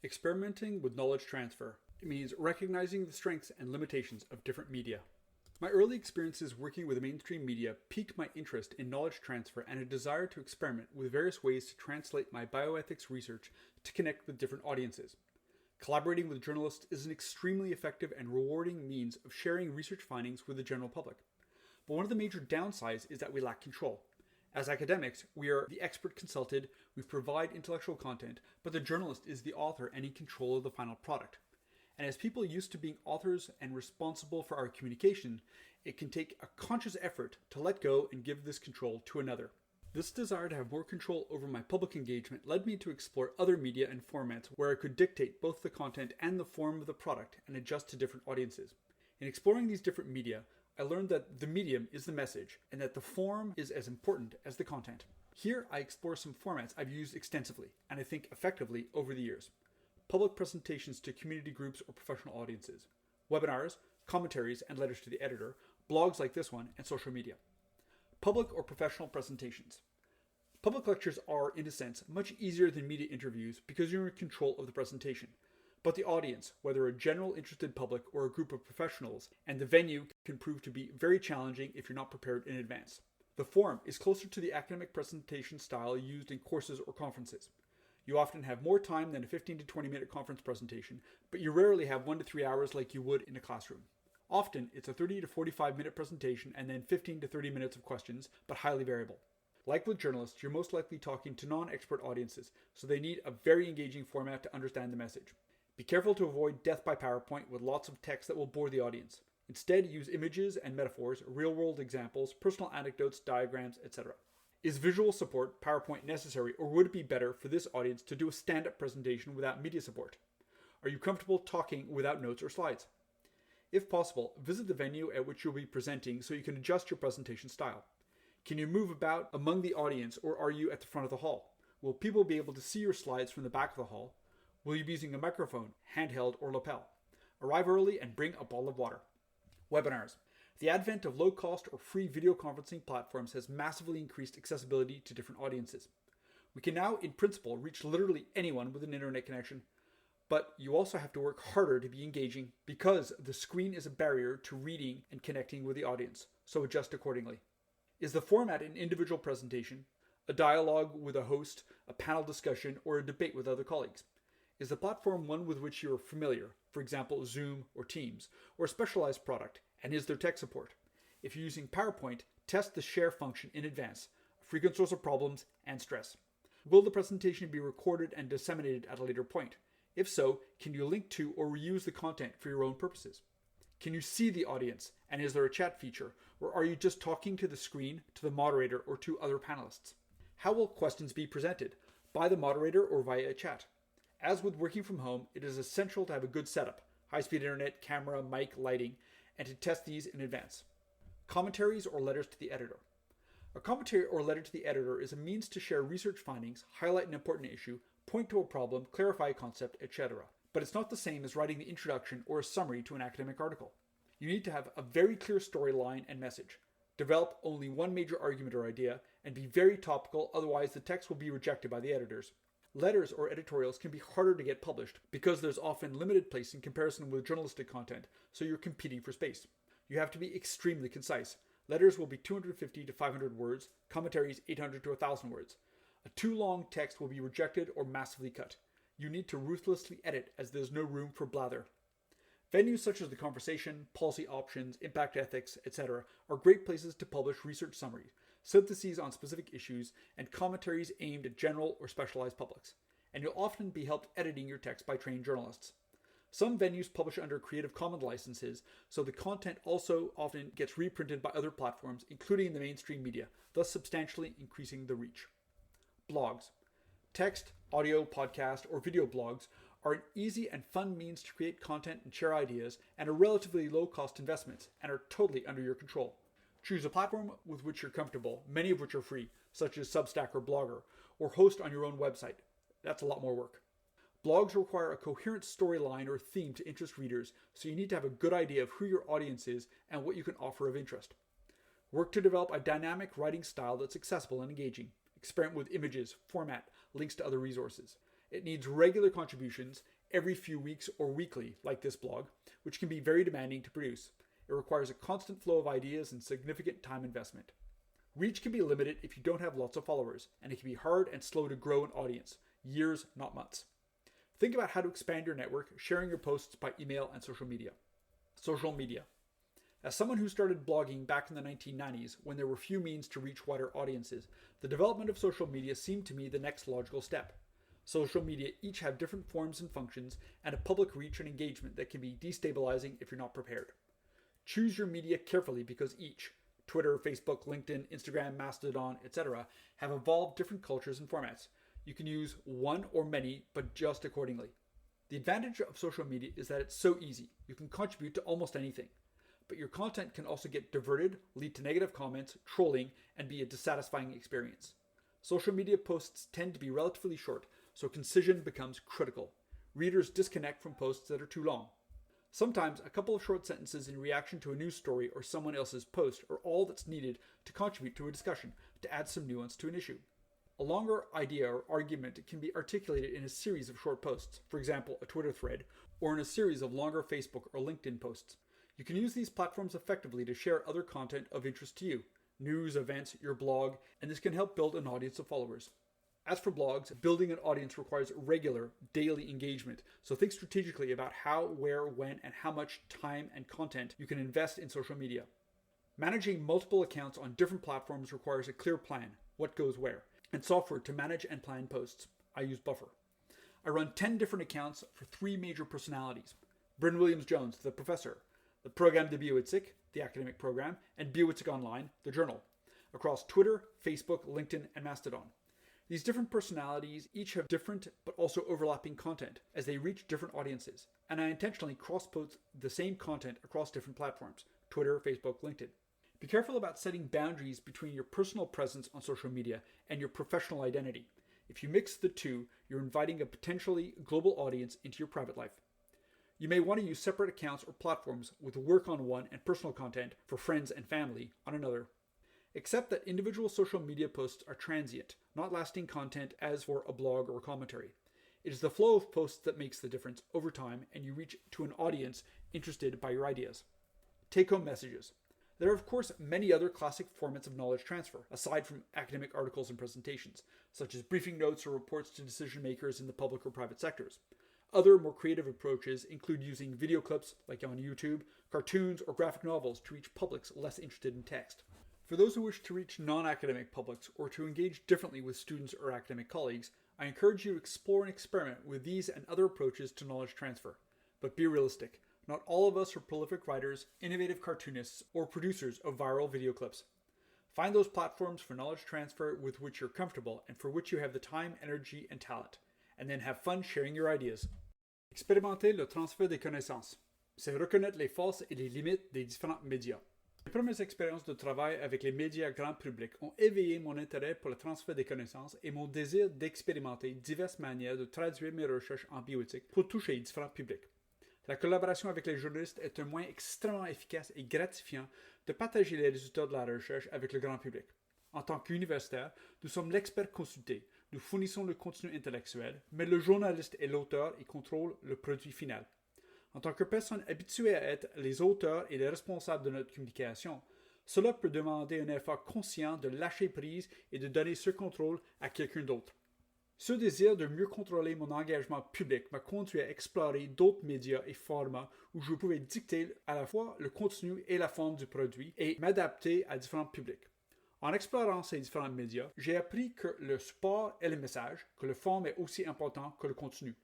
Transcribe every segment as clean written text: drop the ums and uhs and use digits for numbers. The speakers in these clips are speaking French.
Experimenting with knowledge transfer. It means recognizing the strengths and limitations of different media. My early experiences working with mainstream media piqued my interest in knowledge transfer and a desire to experiment with various ways to translate my bioethics research to connect with different audiences. Collaborating with journalists is an extremely effective and rewarding means of sharing research findings with the general public. But one of the major downsides is that we lack control. As academics, we are the expert consulted, we provide intellectual content, but the journalist is the author and in control of the final product. And as people used to being authors and responsible for our communication, it can take a conscious effort to let go and give this control to another. This desire to have more control over my public engagement led me to explore other media and formats where I could dictate both the content and the form of the product and adjust to different audiences. In exploring these different media, I learned that the medium is the message and that the form is as important as the content. Here I explore some formats I've used extensively and I think effectively over the years. Public presentations to community groups or professional audiences, webinars, commentaries and letters to the editor, blogs like this one, and social media. Public or professional presentations. Public lectures are, in a sense, much easier than media interviews because you're in control of the presentation. But the audience, whether a general interested public or a group of professionals, and the venue can prove to be very challenging if you're not prepared in advance. The form is closer to the academic presentation style used in courses or conferences. You often have more time than a 15 to 20 minute conference presentation, but you rarely have 1 to 3 hours like you would in a classroom. Often it's a 30 to 45 minute presentation and then 15 to 30 minutes of questions, but highly variable. Like with journalists, you're most likely talking to non-expert audiences, so they need a very engaging format to understand the message. Be careful to avoid death by PowerPoint with lots of text that will bore the audience. Instead, use images and metaphors, real-world examples, personal anecdotes, diagrams, etc. Is visual support, PowerPoint, necessary, or would it be better for this audience to do a stand-up presentation without media support? Are you comfortable talking without notes or slides? If possible, visit the venue at which you'll be presenting so you can adjust your presentation style. Can you move about among the audience, or are you at the front of the hall? Will people be able to see your slides from the back of the hall? Will you be using a microphone, handheld, or lapel? Arrive early and bring a bottle of water. Webinars. The advent of low-cost or free video conferencing platforms has massively increased accessibility to different audiences. We can now, in principle, reach literally anyone with an internet connection, but you also have to work harder to be engaging because the screen is a barrier to reading and connecting with the audience, so adjust accordingly. Is the format an individual presentation, a dialogue with a host, a panel discussion, or a debate with other colleagues? Is the platform one with which you are familiar, for example Zoom or Teams, or a specialized product, and is there tech support? If you're using PowerPoint, test the share function in advance, a frequent source of problems and stress. Will the presentation be recorded and disseminated at a later point? If so, can you link to or reuse the content for your own purposes? Can you see the audience, and is there a chat feature, or are you just talking to the screen, to the moderator, or to other panelists? How will questions be presented, by the moderator or via a chat? As with working from home, it is essential to have a good setup, high-speed internet, camera, mic, lighting, and to test these in advance. Commentaries or letters to the editor. A commentary or letter to the editor is a means to share research findings, highlight an important issue, point to a problem, clarify a concept, etc. But it's not the same as writing the introduction or a summary to an academic article. You need to have a very clear storyline and message. Develop only one major argument or idea, and be very topical, otherwise the text will be rejected by the editors. Letters or editorials can be harder to get published because there's often limited place in comparison with journalistic content, so you're competing for space. You have to be extremely concise. Letters will be 250 to 500 words, commentaries 800 to 1,000 words. A too long text will be rejected or massively cut. You need to ruthlessly edit as there's no room for blather. Venues such as The Conversation, Policy Options, Impact Ethics, etc. are great places to publish research summaries, syntheses on specific issues, and commentaries aimed at general or specialized publics. And you'll often be helped editing your text by trained journalists. Some venues publish under Creative Commons licenses, so the content also often gets reprinted by other platforms, including the mainstream media, thus substantially increasing the reach. Blogs. Text, audio, podcast, or video blogs are an easy and fun means to create content and share ideas, and are relatively low-cost investments, and are totally under your control. Choose a platform with which you're comfortable, many of which are free, such as Substack or Blogger, or host on your own website. That's a lot more work. Blogs require a coherent storyline or theme to interest readers, so you need to have a good idea of who your audience is and what you can offer of interest. Work to develop a dynamic writing style that's accessible and engaging. Experiment with images, format, links to other resources. It needs regular contributions every few weeks or weekly, like this blog, which can be very demanding to produce. It requires a constant flow of ideas and significant time investment. Reach can be limited if you don't have lots of followers, and it can be hard and slow to grow an audience. Years, not months. Think about how to expand your network, sharing your posts by email and social media. Social media. As someone who started blogging back in the 1990s, when there were few means to reach wider audiences, the development of social media seemed to me the next logical step. Social media each have different forms and functions, and a public reach and engagement that can be destabilizing if you're not prepared. Choose your media carefully because each, Twitter, Facebook, LinkedIn, Instagram, Mastodon, etc., have evolved different cultures and formats. You can use one or many, but just accordingly. The advantage of social media is that it's so easy. You can contribute to almost anything. But your content can also get diverted, lead to negative comments, trolling, and be a dissatisfying experience. Social media posts tend to be relatively short, so concision becomes critical. Readers disconnect from posts that are too long. Sometimes a couple of short sentences in reaction to a news story or someone else's post are all that's needed to contribute to a discussion, to add some nuance to an issue. A longer idea or argument can be articulated in a series of short posts, for example, a Twitter thread, or in a series of longer Facebook or LinkedIn posts. You can use these platforms effectively to share other content of interest to you, news, events, your blog, and this can help build an audience of followers. As for blogs, building an audience requires regular, daily engagement, so think strategically about how, where, when, and how much time and content you can invest in social media. Managing multiple accounts on different platforms requires a clear plan, what goes where, and software to manage and plan posts. I use Buffer. I run 10 different accounts for 3 major personalities. Bryn Williams-Jones, the professor, the Programme de Bioéthique, the academic program, and Bioéthique Online, the journal, across Twitter, Facebook, LinkedIn, and Mastodon. These different personalities each have different but also overlapping content as they reach different audiences, and I intentionally cross-post the same content across different platforms, Twitter, Facebook, LinkedIn. Be careful about setting boundaries between your personal presence on social media and your professional identity. If you mix the two, you're inviting a potentially global audience into your private life. You may want to use separate accounts or platforms with work on one and personal content for friends and family on another. Accept that individual social media posts are transient, not lasting content as for a blog or commentary. It is the flow of posts that makes the difference over time, and you reach to an audience interested by your ideas. Take-home messages. There are of course many other classic formats of knowledge transfer, aside from academic articles and presentations, such as briefing notes or reports to decision makers in the public or private sectors. Other more creative approaches include using video clips, like on YouTube, cartoons, or graphic novels to reach publics less interested in text. For those who wish to reach non-academic publics or to engage differently with students or academic colleagues, I encourage you to explore and experiment with these and other approaches to knowledge transfer. But be realistic. Not all of us are prolific writers, innovative cartoonists, or producers of viral video clips. Find those platforms for knowledge transfer with which you're comfortable and for which you have the time, energy, and talent. And then have fun sharing your ideas. Expérimenter le transfert des connaissances. C'est reconnaître les forces et les limites des différents médias. Mes premières expériences de travail avec les médias grand public ont éveillé mon intérêt pour le transfert des connaissances et mon désir d'expérimenter diverses manières de traduire mes recherches en bioéthique pour toucher différents publics. La collaboration avec les journalistes est un moyen extrêmement efficace et gratifiant de partager les résultats de la recherche avec le grand public. En tant qu'universitaires, nous sommes l'expert consulté. Nous fournissons le contenu intellectuel, mais le journaliste est l'auteur et contrôle le produit final. En tant que personne habituée à être les auteurs et les responsables de notre communication, cela peut demander un effort conscient de lâcher prise et de donner ce contrôle à quelqu'un d'autre. Ce désir de mieux contrôler mon engagement public m'a conduit à explorer d'autres médias et formats où je pouvais dicter à la fois le contenu et la forme du produit et m'adapter à différents publics. En explorant ces différents médias, j'ai appris que le support est le message, que le forme est aussi important que le contenu.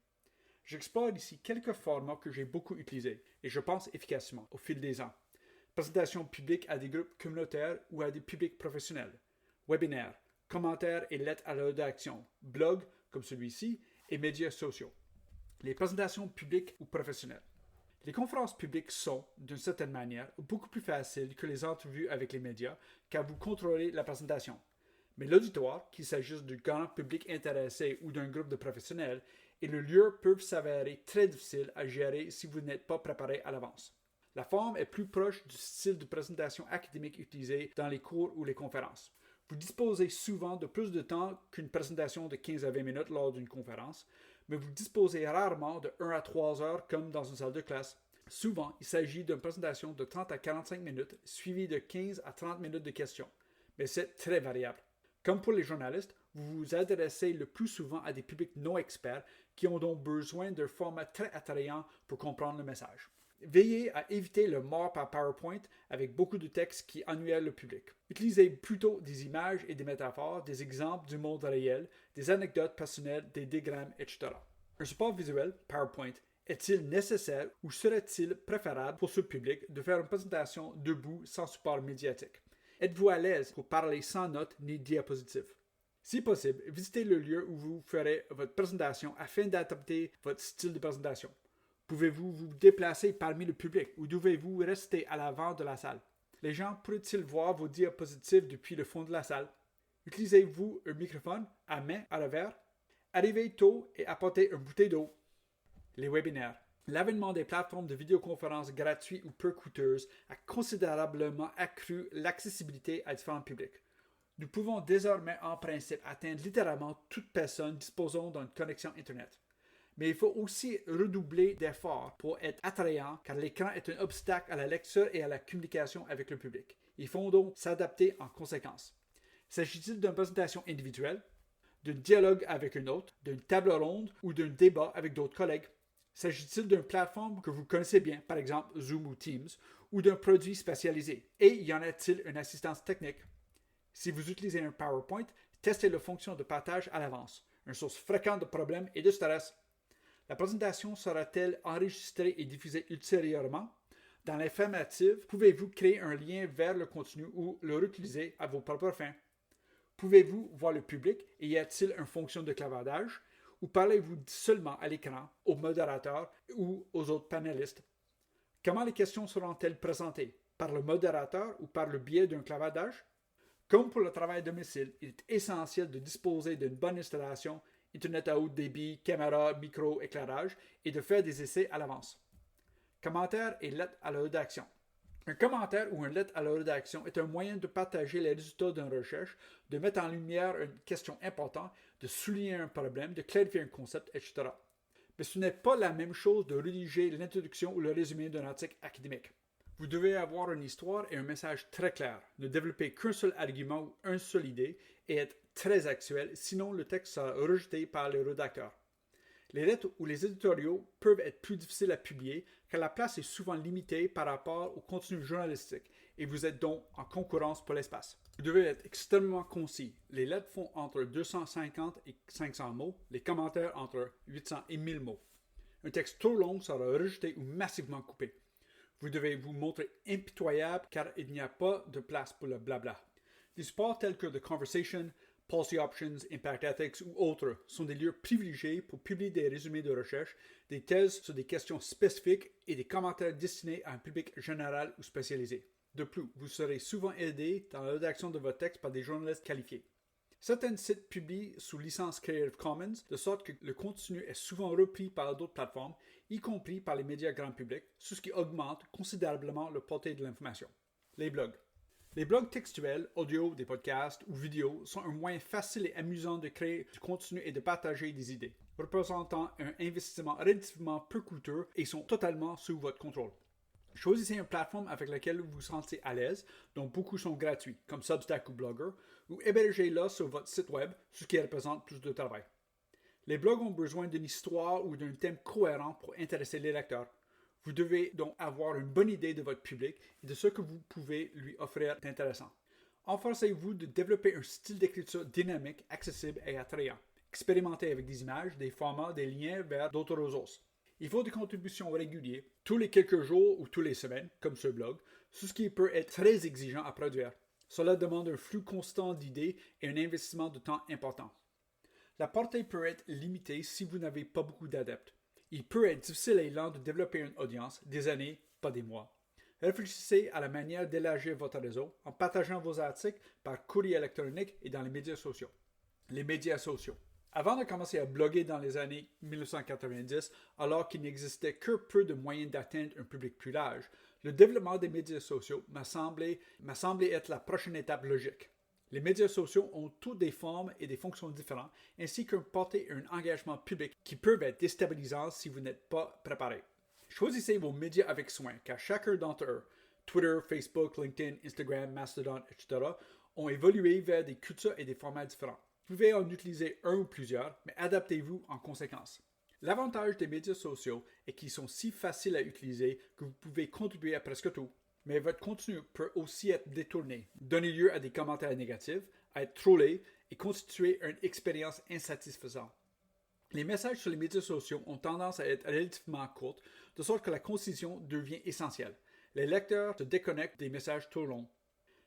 J'explore ici quelques formats que j'ai beaucoup utilisés et je pense efficacement au fil des ans. Présentations publiques à des groupes communautaires ou à des publics professionnels, webinaires, commentaires et lettres à la rédaction, blogs comme celui-ci et médias sociaux. Les présentations publiques ou professionnelles. Les conférences publiques sont, d'une certaine manière, beaucoup plus faciles que les entrevues avec les médias car vous contrôlez la présentation. Mais l'auditoire, qu'il s'agisse du grand public intéressé ou d'un groupe de professionnels, et le lieu peuvent s'avérer très difficiles à gérer si vous n'êtes pas préparé à l'avance. La forme est plus proche du style de présentation académique utilisé dans les cours ou les conférences. Vous disposez souvent de plus de temps qu'une présentation de 15 à 20 minutes lors d'une conférence, mais vous disposez rarement de 1 à 3 heures comme dans une salle de classe. Souvent, il s'agit d'une présentation de 30 à 45 minutes suivie de 15 à 30 minutes de questions, mais c'est très variable. Comme pour les journalistes, vous vous adressez le plus souvent à des publics non experts qui ont donc besoin d'un format très attrayant pour comprendre le message. Veillez à éviter le mort par PowerPoint avec beaucoup de textes qui ennuient le public. Utilisez plutôt des images et des métaphores, des exemples du monde réel, des anecdotes personnelles, des diagrammes, etc. Un support visuel, PowerPoint, est-il nécessaire ou serait-il préférable pour ce public de faire une présentation debout sans support médiatique? Êtes-vous à l'aise pour parler sans notes ni diapositives? Si possible, visitez le lieu où vous ferez votre présentation afin d'adapter votre style de présentation. Pouvez-vous vous déplacer parmi le public ou devez-vous rester à l'avant de la salle? Les gens pourraient-ils voir vos diapositives depuis le fond de la salle? Utilisez-vous un microphone à main à revers? Arrivez tôt et apportez une bouteille d'eau. Les webinaires. L'avènement des plateformes de vidéoconférences gratuites ou peu coûteuses a considérablement accru l'accessibilité à différents publics. Nous pouvons désormais en principe atteindre littéralement toute personne disposant d'une connexion Internet. Mais il faut aussi redoubler d'efforts pour être attrayant car l'écran est un obstacle à la lecture et à la communication avec le public. Il faut donc s'adapter en conséquence. S'agit-il d'une présentation individuelle, d'un dialogue avec un autre, d'une table ronde ou d'un débat avec d'autres collègues? S'agit-il d'une plateforme que vous connaissez bien, par exemple Zoom ou Teams, ou d'un produit spécialisé? Et y en a-t-il une assistance technique? Si vous utilisez un PowerPoint, testez la fonction de partage à l'avance, une source fréquente de problèmes et de stress. La présentation sera-t-elle enregistrée et diffusée ultérieurement? Dans l'affirmative, pouvez-vous créer un lien vers le contenu ou le réutiliser à vos propres fins? Pouvez-vous voir le public et y a-t-il une fonction de clavardage? Ou parlez-vous seulement à l'écran, au modérateur ou aux autres panélistes? Comment les questions seront-elles présentées? Par le modérateur ou par le biais d'un clavardage? Comme pour le travail à domicile, il est essentiel de disposer d'une bonne installation, Internet à haut débit, caméra, micro, éclairage, et de faire des essais à l'avance. Commentaires et lettres à la rédaction. Un commentaire ou une lettre à la rédaction est un moyen de partager les résultats d'une recherche, de mettre en lumière une question importante, de souligner un problème, de clarifier un concept, etc. Mais ce n'est pas la même chose de rédiger l'introduction ou le résumé d'un article académique. Vous devez avoir une histoire et un message très clair, ne développer qu'un seul argument ou une seule idée et être très actuel, sinon le texte sera rejeté par les rédacteurs. Les lettres ou les éditoriaux peuvent être plus difficiles à publier car la place est souvent limitée par rapport au contenu journalistique et vous êtes donc en concurrence pour l'espace. Vous devez être extrêmement concis. Les lettres font entre 250 et 500 mots, les commentaires entre 800 et 1000 mots. Un texte trop long sera rejeté ou massivement coupé. Vous devez vous montrer impitoyable car il n'y a pas de place pour le blabla. Des supports tels que The Conversation, Policy Options, Impact Ethics ou autres sont des lieux privilégiés pour publier des résumés de recherche, des thèses sur des questions spécifiques et des commentaires destinés à un public général ou spécialisé. De plus, vous serez souvent aidé dans la rédaction de votre texte par des journalistes qualifiés. Certains sites publient sous licence Creative Commons, de sorte que le contenu est souvent repris par d'autres plateformes, y compris par les médias grand public, ce qui augmente considérablement le portée de l'information. Les blogs. Les blogs textuels, audio, des podcasts ou vidéos sont un moyen facile et amusant de créer du contenu et de partager des idées, représentant un investissement relativement peu coûteux et sont totalement sous votre contrôle. Choisissez une plateforme avec laquelle vous vous sentez à l'aise, dont beaucoup sont gratuits, comme Substack ou Blogger, ou hébergez-la sur votre site web, ce qui représente plus de travail. Les blogs ont besoin d'une histoire ou d'un thème cohérent pour intéresser les lecteurs. Vous devez donc avoir une bonne idée de votre public et de ce que vous pouvez lui offrir d'intéressant. Efforcez-vous de développer un style d'écriture dynamique, accessible et attrayant. Expérimentez avec des images, des formats, des liens vers d'autres ressources. Il faut des contributions régulières, tous les quelques jours ou tous les semaines, comme ce blog, ce qui peut être très exigeant à produire. Cela demande un flux constant d'idées et un investissement de temps important. La portée peut être limitée si vous n'avez pas beaucoup d'adeptes. Il peut être difficile et lent de développer une audience, des années, pas des mois. Réfléchissez à la manière d'élargir votre réseau en partageant vos articles par courrier électronique et dans les médias sociaux. Les médias sociaux. Avant de commencer à bloguer dans les années 1990, alors qu'il n'existait que peu de moyens d'atteindre un public plus large, le développement des médias sociaux m'a semblé être la prochaine étape logique. Les médias sociaux ont toutes des formes et des fonctions différentes, ainsi qu'un portée et un engagement public qui peuvent être déstabilisants si vous n'êtes pas préparé. Choisissez vos médias avec soin, car chacun d'entre eux, Twitter, Facebook, LinkedIn, Instagram, Mastodon, etc., ont évolué vers des cultures et des formats différents. Vous pouvez en utiliser un ou plusieurs, mais adaptez-vous en conséquence. L'avantage des médias sociaux est qu'ils sont si faciles à utiliser que vous pouvez contribuer à presque tout. Mais votre contenu peut aussi être détourné, donner lieu à des commentaires négatifs, à être trollé et constituer une expérience insatisfaisante. Les messages sur les médias sociaux ont tendance à être relativement courts, de sorte que la concision devient essentielle. Les lecteurs se déconnectent des messages trop longs.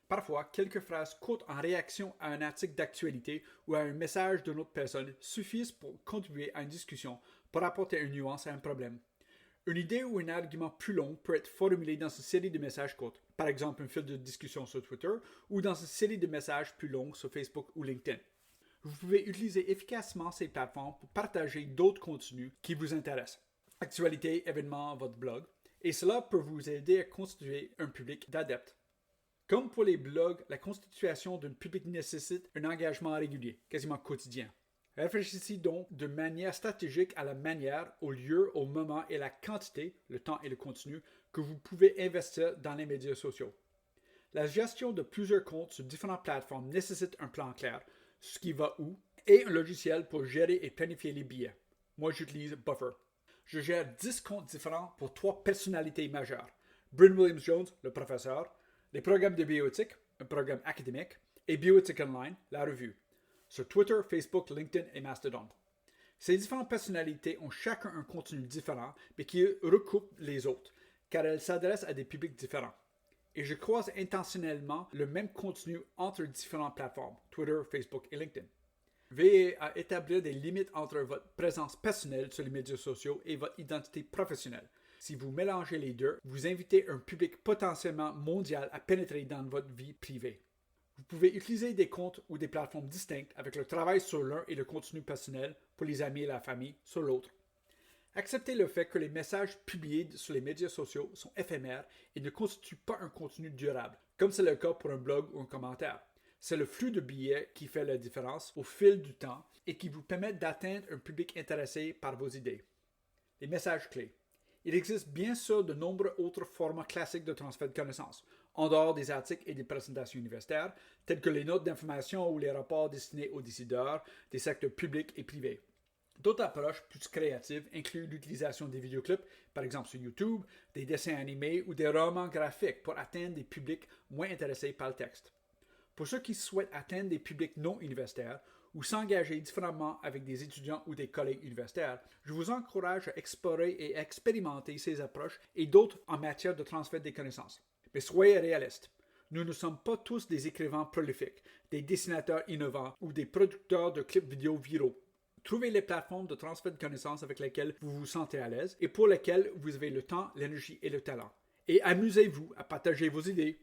Parfois, quelques phrases courtes en réaction à un article d'actualité ou à un message d'une autre personne suffisent pour contribuer à une discussion, pour apporter une nuance à un problème. Une idée ou un argument plus long peut être formulé dans une série de messages courts, par exemple un fil de discussion sur Twitter ou dans une série de messages plus longs sur Facebook ou LinkedIn. Vous pouvez utiliser efficacement ces plateformes pour partager d'autres contenus qui vous intéressent. Actualités, événements, votre blog. Et cela peut vous aider à constituer un public d'adeptes. Comme pour les blogs, la constitution d'un public nécessite un engagement régulier, quasiment quotidien. Réfléchissez donc de manière stratégique à la manière, au lieu, au moment et la quantité, le temps et le contenu, que vous pouvez investir dans les médias sociaux. La gestion de plusieurs comptes sur différentes plateformes nécessite un plan clair, ce qui va où, et un logiciel pour gérer et planifier les billets. Moi, j'utilise Buffer. Je gère 10 comptes différents pour 3 personnalités majeures. Bryn Williams-Jones, le professeur, les programmes de bioéthique, un programme académique, et Bioéthique Online, la revue, sur Twitter, Facebook, LinkedIn et Mastodon. Ces différentes personnalités ont chacun un contenu différent, mais qui recoupe les autres, car elles s'adressent à des publics différents. Et je croise intentionnellement le même contenu entre différentes plateformes, Twitter, Facebook et LinkedIn. Veillez à établir des limites entre votre présence personnelle sur les médias sociaux et votre identité professionnelle. Si vous mélangez les deux, vous invitez un public potentiellement mondial à pénétrer dans votre vie privée. Vous pouvez utiliser des comptes ou des plateformes distinctes avec le travail sur l'un et le contenu personnel pour les amis et la famille sur l'autre. Acceptez le fait que les messages publiés sur les médias sociaux sont éphémères et ne constituent pas un contenu durable, comme c'est le cas pour un blog ou un commentaire. C'est le flux de billets qui fait la différence au fil du temps et qui vous permet d'atteindre un public intéressé par vos idées. Les messages clés. Il existe bien sûr de nombreux autres formats classiques de transfert de connaissances, en dehors des articles et des présentations universitaires, tels que les notes d'information ou les rapports destinés aux décideurs des secteurs publics et privés. D'autres approches plus créatives incluent l'utilisation des vidéoclips, par exemple sur YouTube, des dessins animés ou des romans graphiques pour atteindre des publics moins intéressés par le texte. Pour ceux qui souhaitent atteindre des publics non universitaires ou s'engager différemment avec des étudiants ou des collègues universitaires, je vous encourage à explorer et à expérimenter ces approches et d'autres en matière de transfert des connaissances. Mais soyez réalistes. Nous ne sommes pas tous des écrivains prolifiques, des dessinateurs innovants ou des producteurs de clips vidéo viraux. Trouvez les plateformes de transfert de connaissances avec lesquelles vous vous sentez à l'aise et pour lesquelles vous avez le temps, l'énergie et le talent. Et amusez-vous à partager vos idées.